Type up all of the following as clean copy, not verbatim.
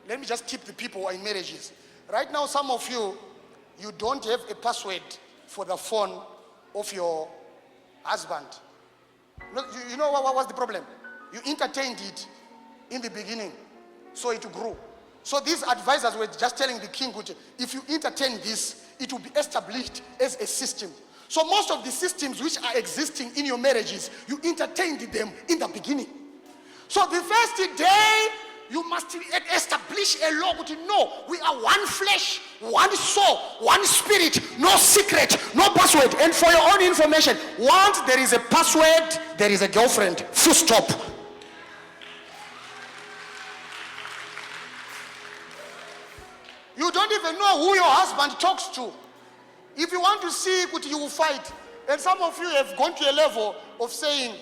let me just tip the people who are in marriages. Right now, some of you don't have a password for the phone of your husband. No, you know what was the problem? You entertained it in the beginning, so it grew. So these advisors were just telling the king, if you entertain this, it will be established as a system. So most of the systems which are existing in your marriages, you entertained them in the beginning. So the first day, you must establish a law. No, we are one flesh, one soul, one spirit, no secret, no password. And for your own information, once there is a password, there is a girlfriend. Full stop. You don't even know who your husband talks to. If you want to see it, you will fight. And some of you have gone to a level of saying,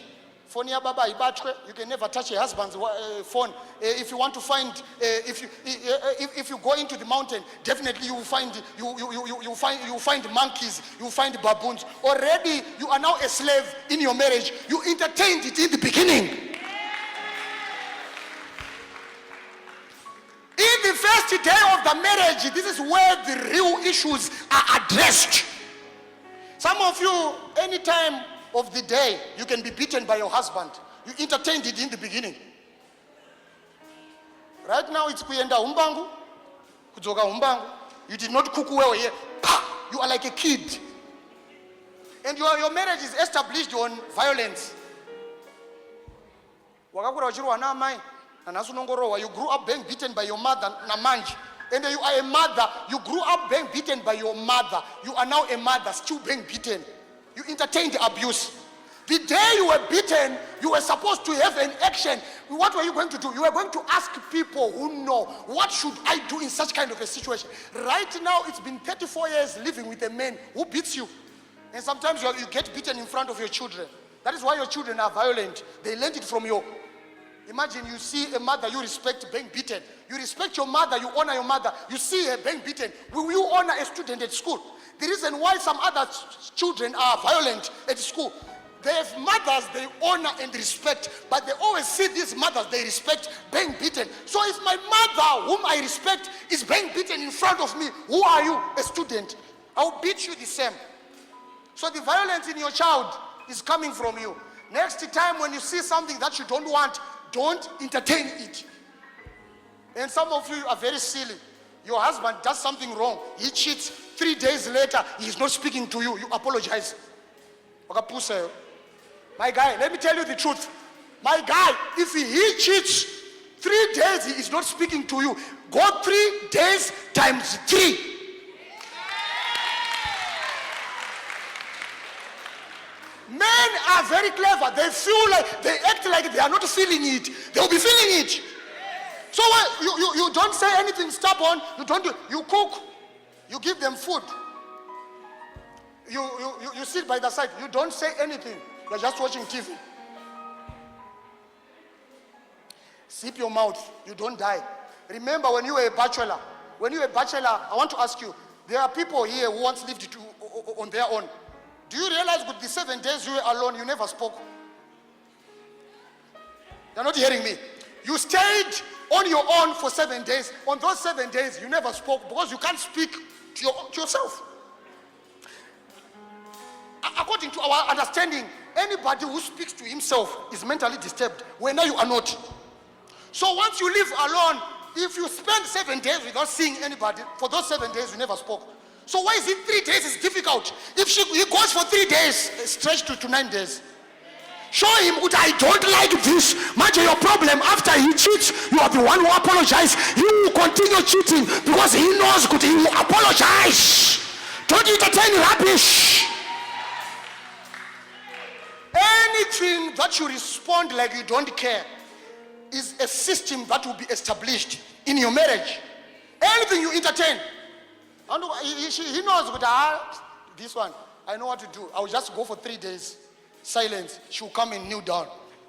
phone ya baba ibatwe, you can never touch your husband's phone. If you want to find, if you go into the mountain, definitely you will find monkeys, you will find baboons. Already you are now a slave in your marriage. You entertained it in the beginning. In the first day of the marriage, this is where the real issues are addressed. Some of you, any time of the day, you can be beaten by your husband. You entertained it in the beginning. Right now, it's kuyenda umbangu, kujoga umbangu. You did not cook well here. You are like a kid. And your marriage is established on violence. You grew up being beaten by your mother, Namanj. And you are a mother. You grew up being beaten by your mother. You are now a mother, still being beaten. You entertained the abuse. The day you were beaten, you were supposed to have an action. What were you going to do? You were going to ask people who know, what should I do in such kind of a situation? Right now, it's been 34 years living with a man who beats you. And sometimes you get beaten in front of your children. That is why your children are violent. They learned it from you. Imagine you see a mother you respect being beaten. You respect your mother, you honor your mother. You see her being beaten. Will you honor a student at school? The reason why some other children are violent at school, they have mothers they honor and respect, but they always see these mothers they respect being beaten. So if my mother, whom I respect, is being beaten in front of me, who are you? A student. I'll beat you the same. So the violence in your child is coming from you. Next time when you see something that you don't want, don't entertain it. And some of you are very silly. Your husband does something wrong. He cheats. 3 days later, he is not speaking to you. You apologize. My guy, let me tell you the truth. My guy, if he cheats, 3 days he is not speaking to you. Go 3 days times 3. Men are very clever. They feel like, they act like they are not feeling it. They'll be feeling it. So you don't say anything stubborn. You cook. You give them food. You sit by the side. You don't say anything. You're just watching TV. Zip your mouth. You don't die. Remember when you were a bachelor. I want to ask you, there are people here who once lived on their own. Do you realize with the 7 days you were alone, you never spoke? You're not hearing me. You stayed on your own for 7 days. On those 7 days, you never spoke because you can't speak to yourself. According to our understanding, anybody who speaks to himself is mentally disturbed. When you are not. So once you live alone, if you spend 7 days without seeing anybody, for those 7 days you never spoke. So why is it 3 days is difficult? If he goes for 3 days, stretched to 9 days. Show him what I don't like this. Imagine your problem after he cheats, you are the one who apologizes. He will continue cheating because he knows good. He will apologize. Don't entertain rubbish. Anything that you respond like you don't care is a system that will be established in your marriage. Anything you entertain. And he knows this one, I know what to do. I will just go for 3 days. Silence. She will come and kneel down.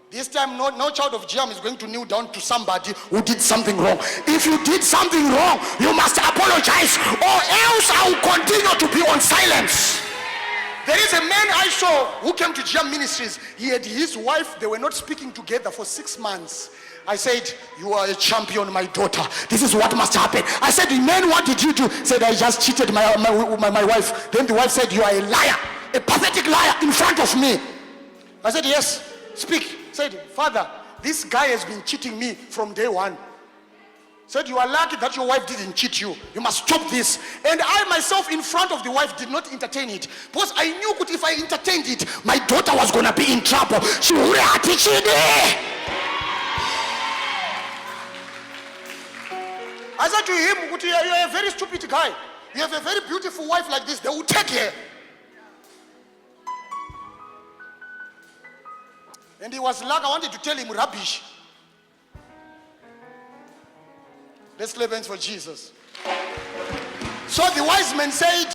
This time, no child of GM is going to kneel down to somebody who did something wrong. If you did something wrong, you must apologize, or else I will continue to be on silence. There is a man I saw who came to GM Ministries. He had his wife, they were not speaking together for 6 months. I said, you are a champion, my daughter. This is what must happen. I said, man, what did you do? Said, I just cheated my wife. Then the wife said, you are a liar, a pathetic liar in front of me. I said, yes, speak. Said, Father, this guy has been cheating me from day one. Said, you are lucky that your wife didn't cheat you. You must stop this. And I myself in front of the wife did not entertain it. Because I knew that if I entertained it, my daughter was going to be in trouble. She would have teaching it. I said to him, you are a very stupid guy. You have a very beautiful wife like this. They will take her. And he was like, I wanted to tell him rubbish. Let's clap hands for Jesus. So the wise men said,